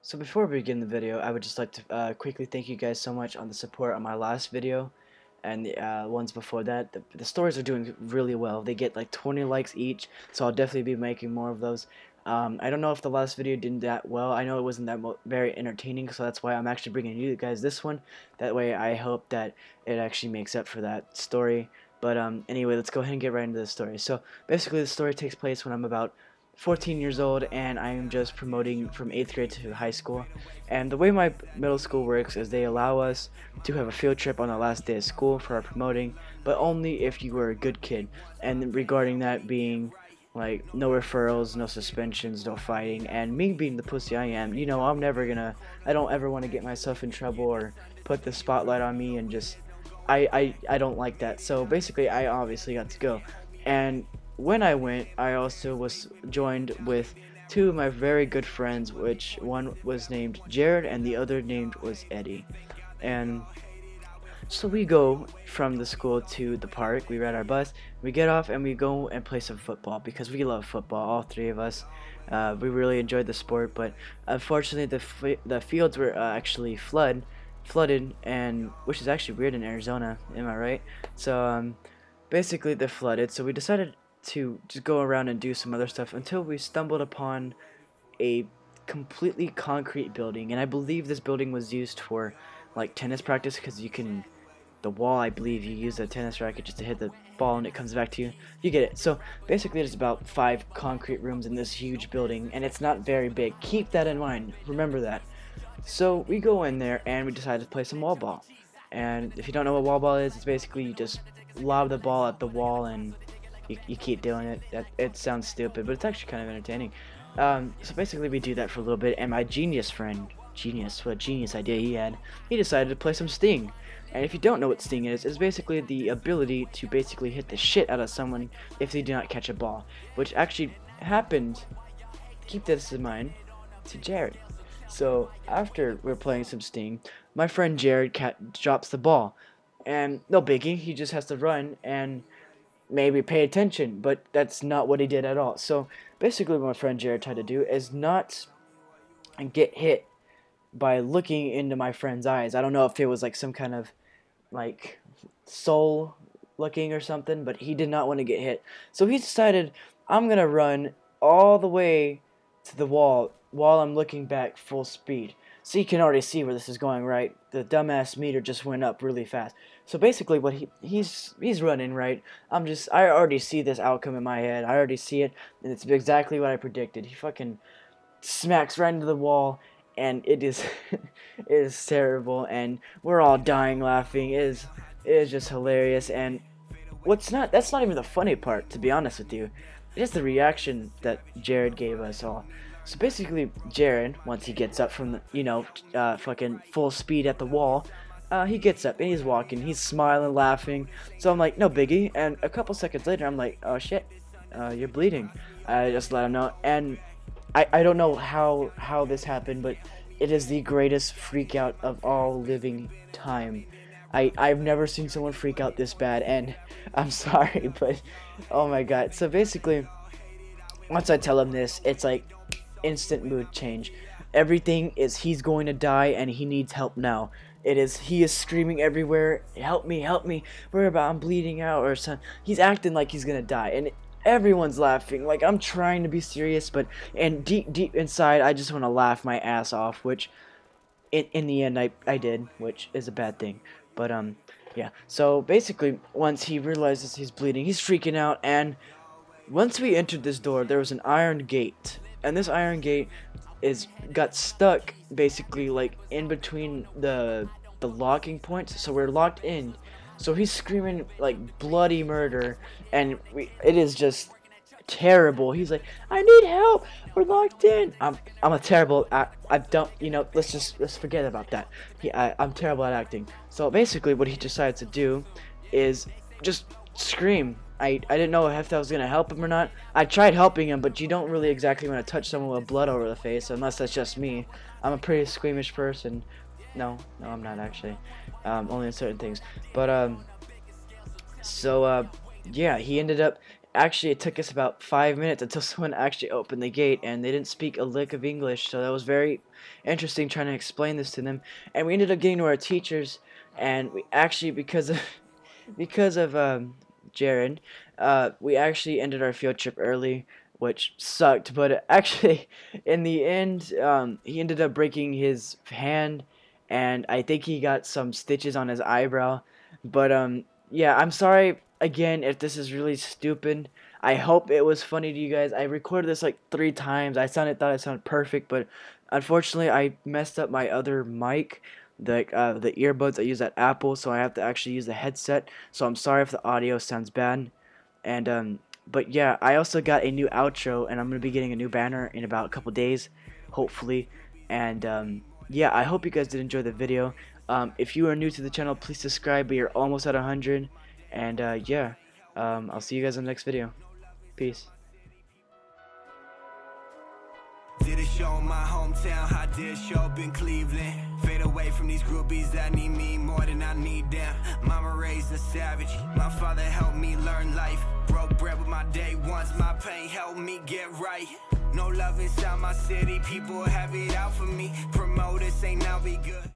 So before we begin the video, I would just like to quickly thank you guys so much on the support on my last video and the ones before that. The stories are doing really well. They get like 20 likes each, so I'll definitely be making more of those. I don't know if the last video did that well. I know it wasn't that very entertaining, so that's why I'm actually bringing you guys this one. That way I hope that it actually makes up for that story. But anyway, let's go ahead and get right into the story. So basically the story takes place when I'm about 14 years old, and I am just promoting from 8th grade to high school. And the way my middle school works is they allow us to have a field trip on the last day of school for our promoting, but only if you were a good kid. And regarding that being like no referrals, no suspensions, no fighting, and me being the pussy I am, I don't ever want to get myself in trouble or put the spotlight on me, and just I don't like that. So basically I obviously got to go. And when I went, I also was joined with two of my very good friends, which one was named Jared and the other named was Eddie. And so we go from the school to the park, we ride our bus, we get off and we go and play some football because we love football, all three of us. We really enjoyed the sport, but unfortunately the fields were actually flooded, and which is actually weird in Arizona, am I right? So basically they're flooded, so we decided to just go around and do some other stuff until we stumbled upon a completely concrete building, and I believe this building was used for like tennis practice, because the wall, I believe you use a tennis racket just to hit the ball and it comes back to you. You get it. So basically there's about 5 concrete rooms in this huge building, and it's not very big. Keep that in mind. Remember that. So we go in there and we decide to play some wall ball. And if you don't know what wall ball is, it's basically you just lob the ball at the wall and you keep doing it. It sounds stupid, but it's actually kind of entertaining. So basically we do that for a little bit, and my genius friend, what a genius idea he had, he decided to play some Sting. And if you don't know what Sting is, it's basically the ability to basically hit the shit out of someone if they do not catch a ball, which actually happened, keep this in mind, to Jared. So after we're playing some Sting, my friend Jared drops the ball, and no biggie, he just has to run and maybe pay attention, but that's not what he did at all. So basically what my friend Jared tried to do is not get hit by looking into my friend's eyes. I don't know if it was like some kind of like soul looking or something, but he did not want to get hit. So he decided, I'm gonna run all the way to the wall while I'm looking back full speed. So you can already see where this is going, right? The dumbass meter just went up really fast. So basically what he's running, right? I already see this outcome in my head. I already see it, and it's exactly what I predicted. He fucking smacks right into the wall, and it is it is terrible, and we're all dying laughing. It is just hilarious. And that's not even the funny part, to be honest with you. It is the reaction that Jared gave us all. So basically, Jared, once he gets up from the, fucking full speed at the wall, he gets up and he's walking, he's smiling, laughing. So I'm like, no biggie. And a couple seconds later, I'm like, oh shit, you're bleeding. I just let him know, and I don't know how this happened, but it is the greatest freak out of all living time. I've never seen someone freak out this bad, and I'm sorry, but oh my god. So basically, once I tell him this, it's like instant mood change. Everything is he's going to die and he needs help now. He is screaming everywhere, help me, where about, I'm bleeding out, or something. He's acting like he's gonna die, and everyone's laughing. Like, I'm trying to be serious, but and deep inside I just want to laugh my ass off, which in the end I did, which is a bad thing. But yeah, so basically once he realizes he's bleeding, he's freaking out, and once we entered this door, there was an iron gate, and this iron gate got stuck basically like in between the locking points, so we're locked in. So he's screaming like bloody murder, and it is just terrible. He's like, I need help, we're locked in. I'm a terrible I don't, let's forget about that. I'm terrible at acting. So basically what he decides to do is just scream. I didn't know if that was gonna help him or not. I tried helping him, but you don't really exactly want to touch someone with blood over the face unless that's just me. I'm a pretty squeamish person. No, I'm not actually. Only in certain things. But yeah, he ended up actually it took us about 5 minutes until someone actually opened the gate, and they didn't speak a lick of English, so that was very interesting trying to explain this to them. And we ended up getting to our teachers, and we actually, because of Jared, we actually ended our field trip early, which sucked. But actually, in the end, he ended up breaking his hand, and I think he got some stitches on his eyebrow. But yeah, I'm sorry again if this is really stupid. I hope it was funny to you guys. I recorded this like 3 times. Thought it sounded perfect, but unfortunately, I messed up my other mic, the earbuds I use at Apple, so I have to actually use the headset. So I'm sorry if the audio sounds bad. And but yeah, I also got a new outro, and I'm gonna be getting a new banner in about a couple days, hopefully. And yeah, I hope you guys did enjoy the video. If you are new to the channel, please subscribe. We are almost at 100. And yeah, I'll see you guys in the next video. Peace. Did a show in my hometown, I did a show up in Cleveland. Fade away from these groupies that need me more than I need them. Mama raised a savage, my father helped me learn life. Broke bread with my day once, my pain helped me get right. No love inside my city, people have it out for me. Promoters say now we good.